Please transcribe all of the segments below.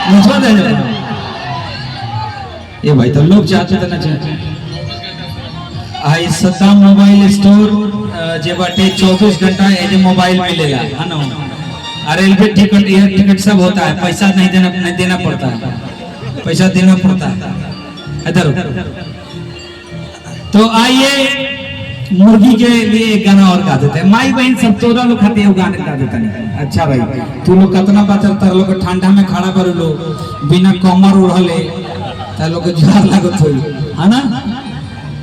मुझे दे दे ये भाई तो लोग चाहते थे ना चाहते आई सत्ता मोबाइल स्टोर जे बाटे 24 घंटा ये मोबाइल मिलेगा है ना। रेलवे टिकट एयर टिकट सब होता है, पैसा नहीं देना पड़ता है, पैसा देना पड़ता है इधर। तो आइए मुर्गी के लिए एक गाना और गा देते हैं। माई बहन सब तोरा लोग खाते हैं गाने गा देता नहीं। अच्छा भाई तू लोग कितना बात तर लोग ठंडा में खड़ा कर लो बिना कमर उड़ले ता लोग जार लागत होई है ना।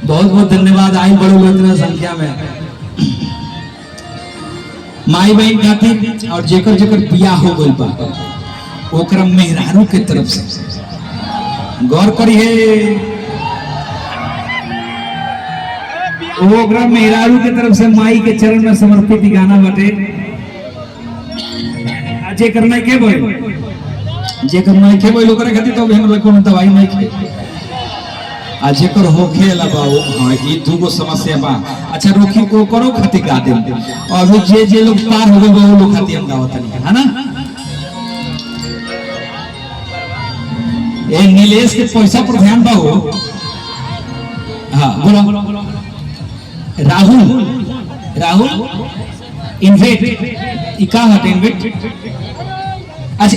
बहुत बहुत धन्यवाद आई बड़े लोग इतना संख्या में माई बहन खातिर और जेकर जेकर बियाह हो गइल बा ओकरा मेहरारू के तरफ से गौर करिए। ओकरा मेहरारू के तरफ से माई के चरण में समर्पित गाना बाटे। जेकर नहीं के बोल जेकर नहीं के बोल ओकरा खातिर तो हम कोनो दवाई नहीं खे आ जेकर होखे लबा हां ई दुगो समस्या बा। अच्छा रोकी को करो खातिर गा दे और जे लोग पार हो गए वो लोग खातिर हम गावत नहीं है ना। ए नीलेश के पैसा पर ध्यान बा हो। हां बोलो राहुल इन्वेट इका हटे इन्वेट। अच्छा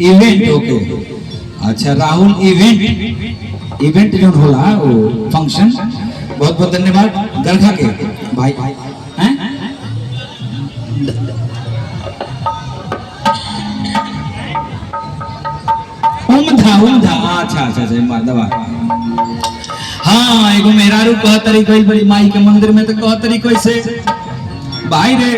इवेंट ओके। अच्छा राहुल इवेंट जो होला वो फंक्शन बहुत बहुत धन्यवाद गरखा के भाई हैं। उमधा अच्छा मर्दवा। हाँ एगो मेहरारू कह तरीका बड़ी माई के मंदिर में तो कह तरीका से भाई रे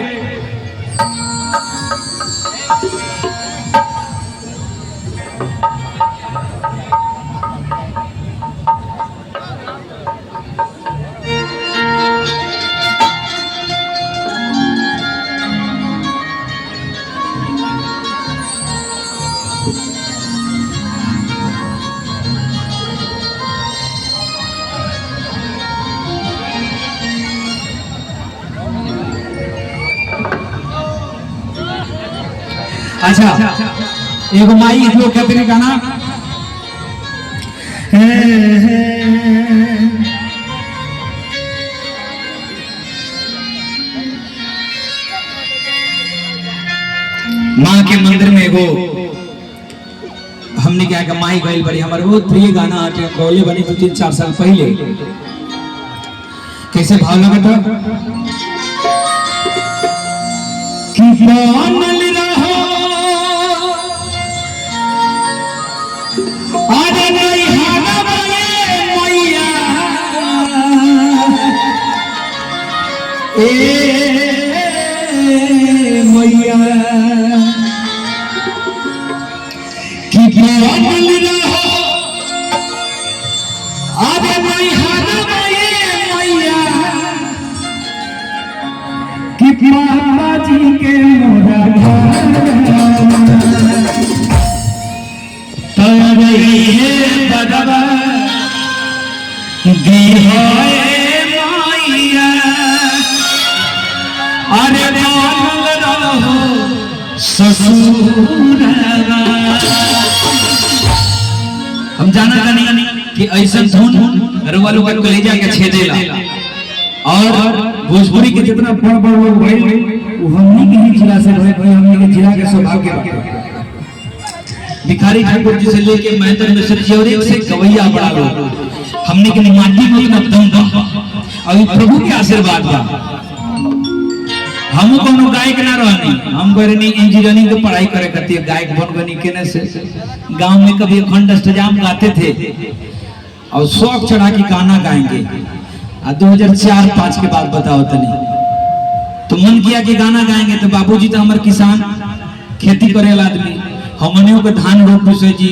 अच्छा एगो माई लोग कहते हैं गाना माँ के मंदिर में एगो हमने क्या कहा माई गई बड़ी हमारे बहुत प्रिय गाना आके गौले बनी 2-3-4 साल पहले। कैसे भाव लगा था कि अरे नहीं हाना मैया मैया कि बनल रहो। अरे नहीं हाना मैया कि माता जी के मोरा बदबा दी माइया। अरे रहो ससुरवा। हम जाना नहीं कि ऐसा धुन रवा लोग कलेजा के छेदेला और भोजपुरी के जितना बड़ लोग भाई वो हमनी के ही जिला से भाई हमनी के जिला के सौभाग्य बाटे। भिखारी ठाकुर जी से लेके महेंद्र मिश्र जी और एक से गवैया बड़ा लोग हमने के माटी में अपना दम बा और प्रभु के आशीर्वाद बा। हम कोनो गायक ना रहनी हम करनी इंजीनियरिंग की पढ़ाई करे खातिर गायक बन गनी केने से गांव में कभी अखंड अष्टजाम गाते थे और शौक चढ़ा के गाना गाएंगे। 2004-5 के बाद बताओ तनी तो मन किया कि गाना गाएंगे तो बाबूजी तो हमारे किसान खेती करे वाला आदमी हमने को धान रोप से जी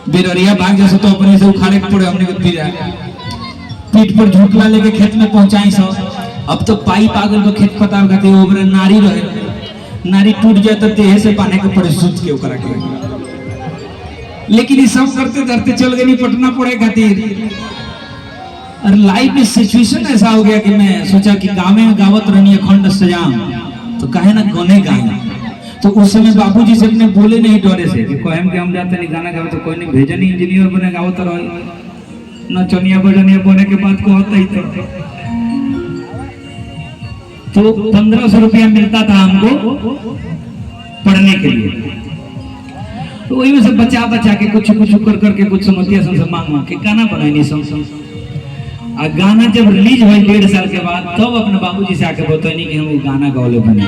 बेररिया भाग जैसे तो अपने से उखाड़े पड़े हमने को पीठ पर झोंकला लेके खेत में पहुंचाई सब। अब तो पाई पागल को खेत पता करते ओबरे नारी रहे नारी टूट जाए तो देह से पाने के पड़े सूत के ओकरा के। लेकिन ये सब करते करते चल गई पटना पड़े खातिर और लाइफ में सिचुएशन ऐसा हो गया कि मैं सोचा कि गाँव में गावत रहनी अखंड अष्टजाम तो कहे ना गाने गाए तो उस समय बाबूजी से अपने बोले नहीं डरे से कि कहम के हम जाते नहीं गाना गावे, तो कोई नहीं भेजा नहीं, इंजीनियर बने गाओ तो नचनिया बजनिया बने के बाद को होता ही तो 1500 रुपया मिलता था हमको पढ़ने के लिए। तो वही में से बचा बचा के कुछ कुछ कर करके कुछ समझिया से मांग मांग के गाना बनाई नहीं सम। और गाना जब रिलीज हुई 1.5 साल के बाद तब अपने बाबूजी से आके बताई नहीं कि हम वो गाना गौले बने।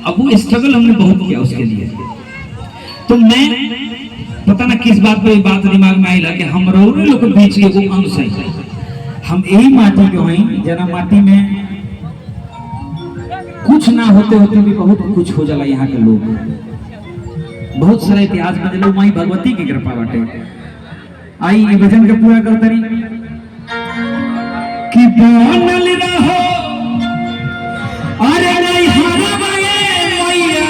अब वो स्ट्रगल हमने बहुत किया उसके लिए। तो मैं पता ना किस बात पे बात दिमाग में आई कि हम लोग के बीच के वो अंश है, हम यही माटी के वही जना माटी में कुछ ना होते होते भी बहुत कुछ हो जाला। यहाँ के लोग बहुत सारा इतिहास बदलो, माई भगवती की कृपा बाटे। आई ये भजन के पूरा करता रही कि बनल रहो अरे नहीं हरा मैया।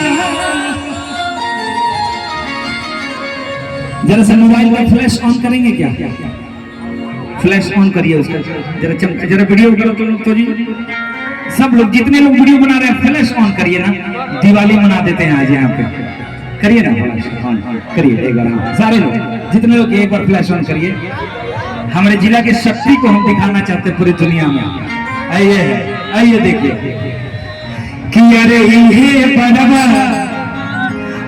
जरा सा मोबाइल का फ्लैश ऑन करेंगे क्या? फ्लैश ऑन करिए उसका, जरा चमका, जरा वीडियो तो जी सब लोग जितने लोग वीडियो बना रहे हैं फ्लैश ऑन करिए ना, दिवाली मना देते हैं आज यहाँ पे, करिए ना फ्लैश ऑन करिए एक बार। हाँ सारे लोग जितने लोग एक बार फ्लैश ऑन करिए। हमारे जिला के शक्ति को हम दिखाना चाहते हैं पूरी दुनिया में। आइए आइए देखिए कि अरे ये परवा,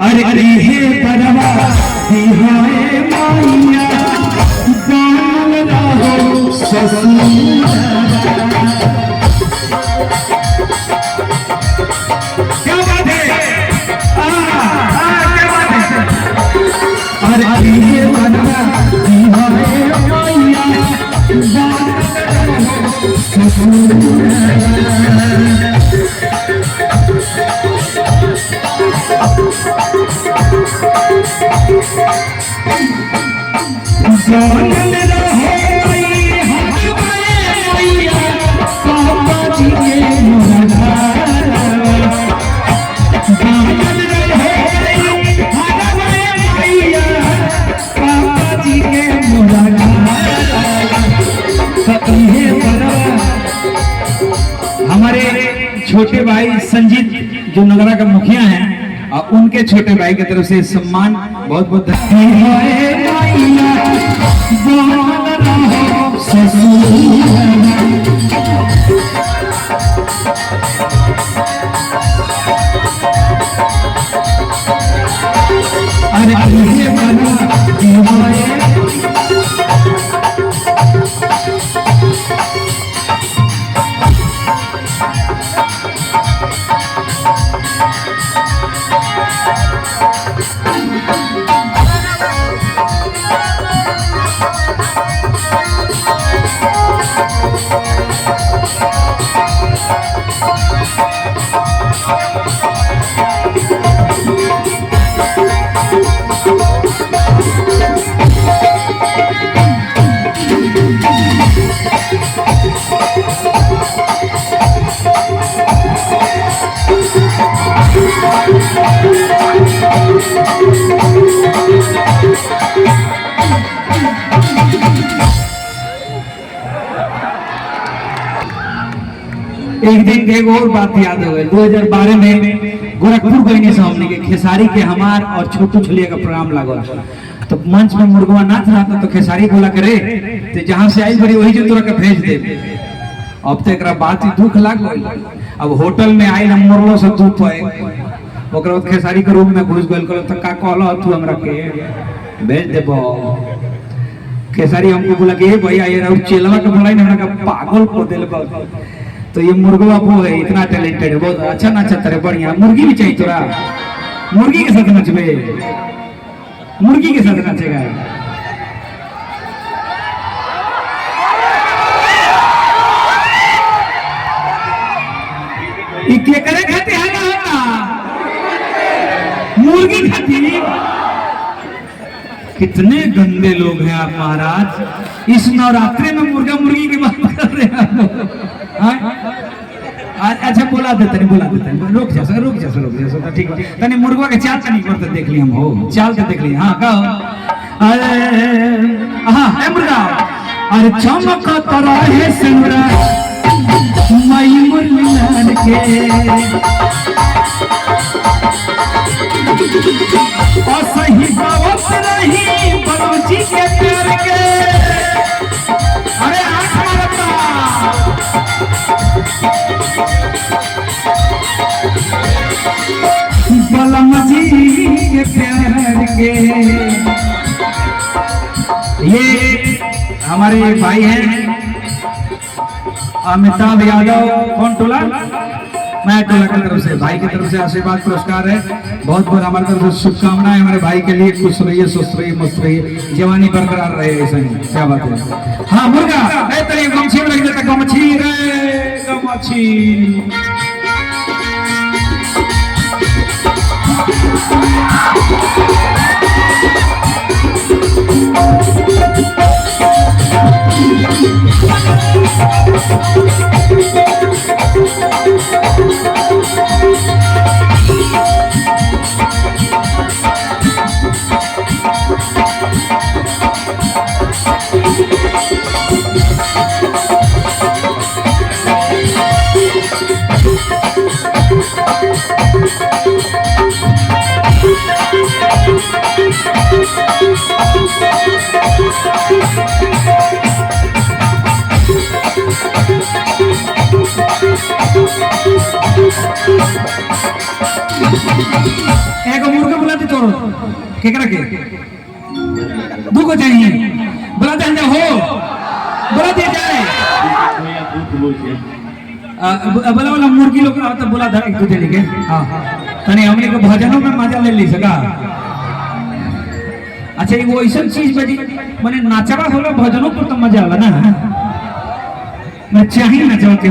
अरे ये परवा दिहाए माइया गान रहो ससुर। क्या बात है, क्या बात है। अरे ये परवा दिहाए माइया गान रहो ससुर। हमारे छोटे भाई संजीत जो नगरा का मुखिया हैं और उनके छोटे भाई की तरफ से सम्मान बहुत बहुत एक दिन एक और बात याद हो गई। 2012 में गोरखपुर गई सामने के खेसारी के हमार और छोटू छलिया का प्रोग्राम लगा, तो मंच में मुर्गवा नाच रहा था, तो खेसारी बोला करे तो जहां से आई बड़ी वही जो तोरा के भेज दे। अब तो एक बात ही दुख लाग गई। अब होटल में आई हम मुरलो से धूप पाए ओकरा बाद खेसारी के रूम में घुस गल तो का कहला तू हमरा के भेज देबो। खेसारी हमको बोला कि भैया ये चेलवा के बोला हमरा का पागल को दिल बा। तो ये मुर्गा वो है, इतना टैलेंटेड है, बहुत अच्छा नाचता है, बढ़िया। मुर्गी भी चाहिए तोरा, मुर्गी के साथ नचबे, मुर्गी के साथ नाचेगा। ये करे खाते है ना मुर्गी खाती। कितने गंदे लोग हैं आप महाराज। इस नवरात्रि में मुर्गा मुर्गी की बात कर रहे हैं। अच्छा बुला देते नहीं, बुला देते नहीं, रुक जा तो ठीक है। तनी मुर्गा के चाल तनी करते देख ली हम हो, चाल के देख ली। हाँ कहो अरे हाँ मुर्गा, अरे चमक तरह है सिमरा मई मुरलान के और सही गावत रही बलूची के प्यार के। अरे आँख मारता बलम जी के प्यार के। ये हमारे भाई हैं अमिताभ यादव। कौन टोला? मैं टोला की तरफ से, भाई की तरफ से आशीर्वाद पुरस्कार है। बहुत बहुत हमारी तरफ से शुभकामनाएं हमारे भाई के लिए। खुश रहिए, स्वस्थ रहिए, मस्त रहिए, जवानी बरकरार रहे। ऐसा ही क्या बात है। हाँ मुर्गा तेरी गमछी में लग जाता, गमछी रे गमछी। एक मुर्गा बुलाते तोड़ केकरा के दुगो चाहिए बुलाते हैं हो बुलाते जाए बोला वाला मुर्गी लोग तो बोला था एक दूसरे के। हाँ तने हमने को भजनों में मजा ले ली सका। अच्छा वो ऐसा चीज बजी माने नाचवा होला भजनों पर तो मजा आला ना। मैं चाहिए नचवा के